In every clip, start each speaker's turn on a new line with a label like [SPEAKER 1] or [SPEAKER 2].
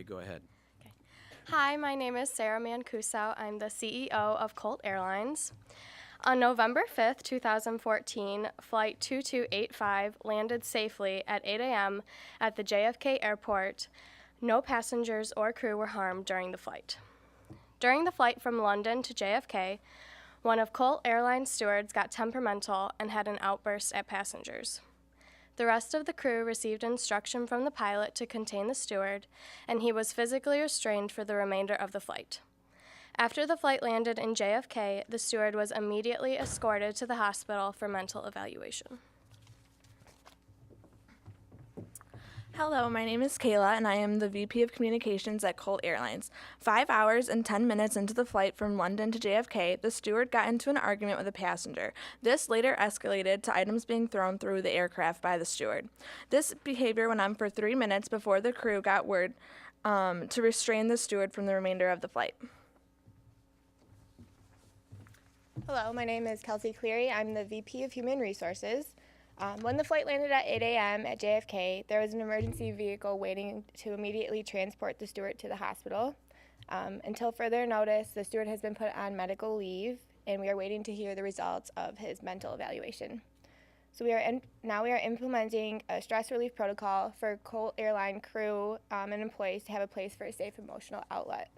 [SPEAKER 1] go ahead.
[SPEAKER 2] Hi, my name is Sarah Mancuso. I'm the CEO of Kolt Airlines. On November 5th, 2014, Flight 2285 landed safely at 8 a.m. at the JFK airport. No passengers or crew were harmed during the flight. During the flight from London to JFK, one of Kolt Airlines stewards got temperamental and had an outburst at passengers. The rest of the crew received instruction from the pilot to contain the steward, and he was physically restrained for the remainder of the flight. After the flight landed in JFK, the steward was immediately escorted to the hospital for mental evaluation.
[SPEAKER 3] Hello, my name is Kayla, and I am the VP of Communications at Kolt Airlines. 5 hours and 10 minutes into the flight from London to JFK, the steward got into an argument with a passenger. This later escalated to items being thrown through the aircraft by the steward. This behavior went on for 3 minutes before the crew got word to restrain the steward from the remainder of the flight.
[SPEAKER 4] Hello, my name is Kelsey Cleary. I'm the VP of Human Resources. When the flight landed at 8 a.m. at JFK, there was an emergency vehicle waiting to immediately transport the steward to the hospital. Until further notice, the steward has been put on medical leave, and we are waiting to hear the results of his mental evaluation. So now we are implementing a stress relief protocol for Kolt Airline crew and employees to have a place for a safe emotional outlet.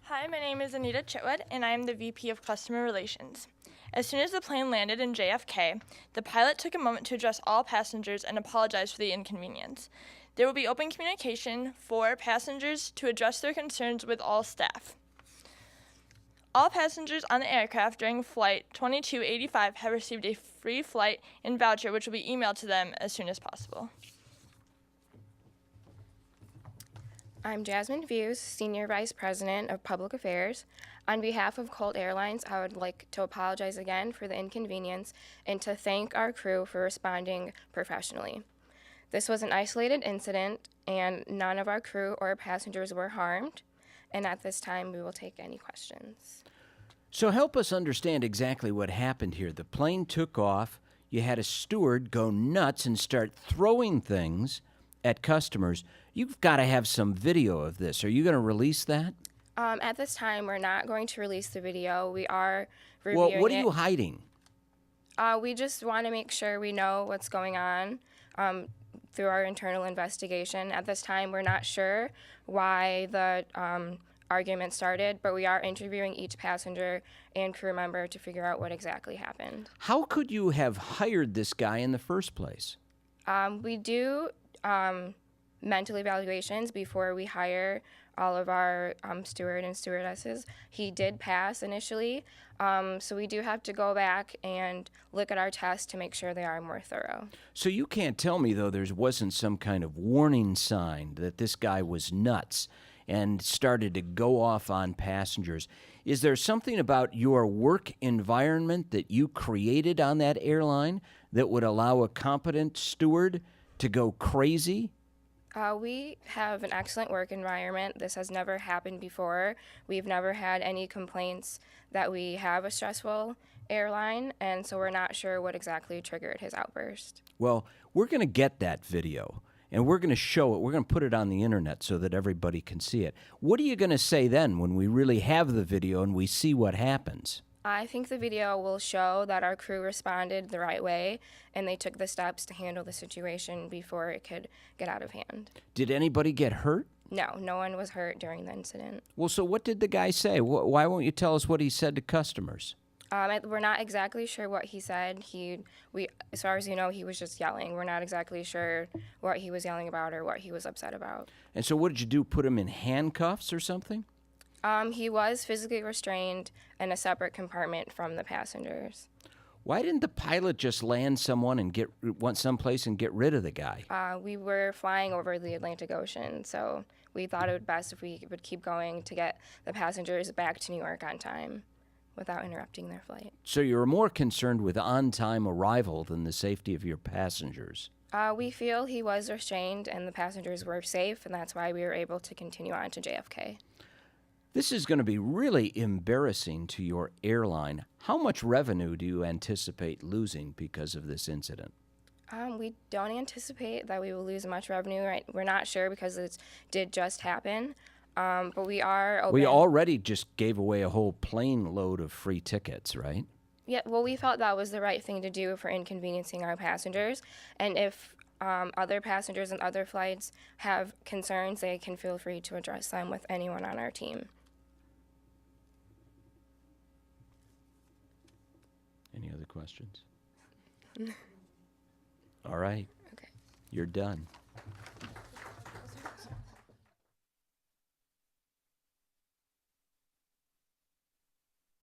[SPEAKER 5] Hi, my name is Anita Chitwood, and I'm the VP of Customer Relations. As soon as the plane landed in JFK, the pilot took a moment to address all passengers and apologize for the inconvenience. There will be open communication for passengers to address their concerns with all staff. All passengers on the aircraft during Flight 2285 have received a free flight and voucher, which will be emailed to them as soon as possible.
[SPEAKER 6] I'm Jazmine Views, Senior Vice President of Public Affairs. On behalf of Kolt Airlines, I would like to apologize again for the inconvenience and to thank our crew for responding professionally. This was an isolated incident, and none of our crew or passengers were harmed. And at this time, we will take any questions.
[SPEAKER 1] So help us understand exactly what happened here. The plane took off. You had a steward go nuts and start throwing things at customers. You've got to have some video of this. Are you going to release that?
[SPEAKER 6] At this time, we're not going to release the video. We are reviewing it.
[SPEAKER 1] Well, what are you hiding?
[SPEAKER 6] We just want to make sure we know what's going on through our internal investigation. At this time, we're not sure why the argument started, but we are interviewing each passenger and crew member to figure out what exactly happened.
[SPEAKER 1] How could you have hired this guy in the first place?
[SPEAKER 6] We do mental evaluations before we hire all of our steward and stewardesses. He did pass initially, so we do have to go back and look at our tests to make sure they are more thorough.
[SPEAKER 1] So you can't tell me, though, there wasn't some kind of warning sign that this guy was nuts and started to go off on passengers. Is there something about your work environment that you created on that airline that would allow a competent steward to go crazy?
[SPEAKER 6] We have an excellent work environment. This has never happened before. We've never had any complaints that we have a stressful airline, and so we're not sure what exactly triggered his outburst.
[SPEAKER 1] Well, we're going to get that video, and we're going to show it. We're going to put it on the internet so that everybody can see it. What are you going to say then when we really have the video and we see what happens?
[SPEAKER 6] I think the video will show that our crew responded the right way, and they took the steps to handle the situation before it could get out of hand.
[SPEAKER 1] Did anybody get hurt?
[SPEAKER 6] No, no one was hurt during the incident.
[SPEAKER 1] Well, so what did the guy say? Why won't you tell us what he said to customers?
[SPEAKER 6] We're not exactly sure what he said. As far as you know, he was just yelling. We're not exactly sure what he was yelling about or what he was upset about.
[SPEAKER 1] And so what did you do, put him in handcuffs or something?
[SPEAKER 6] He was physically restrained in a separate compartment from the passengers.
[SPEAKER 1] Why didn't the pilot just land someone and want someplace and get rid of the guy?
[SPEAKER 6] We were flying over the Atlantic Ocean, so we thought it would be best if we would keep going to get the passengers back to New York on time without interrupting their flight.
[SPEAKER 1] So you're more concerned with on-time arrival than the safety of your passengers?
[SPEAKER 6] We feel he was restrained and the passengers were safe, and that's why we were able to continue on to JFK.
[SPEAKER 1] This is going to be really embarrassing to your airline. How much revenue do you anticipate losing because of this incident?
[SPEAKER 6] We don't anticipate that we will lose much revenue. Right, we're not sure because it did just happen, but we are open.
[SPEAKER 1] We already just gave away a whole plane load of free tickets, right?
[SPEAKER 6] Yeah, well, we felt that was the right thing to do for inconveniencing our passengers, and if other passengers and other flights have concerns, they can feel free to address them with anyone on our team.
[SPEAKER 1] Any other questions? All right.
[SPEAKER 6] Okay.
[SPEAKER 1] You're done.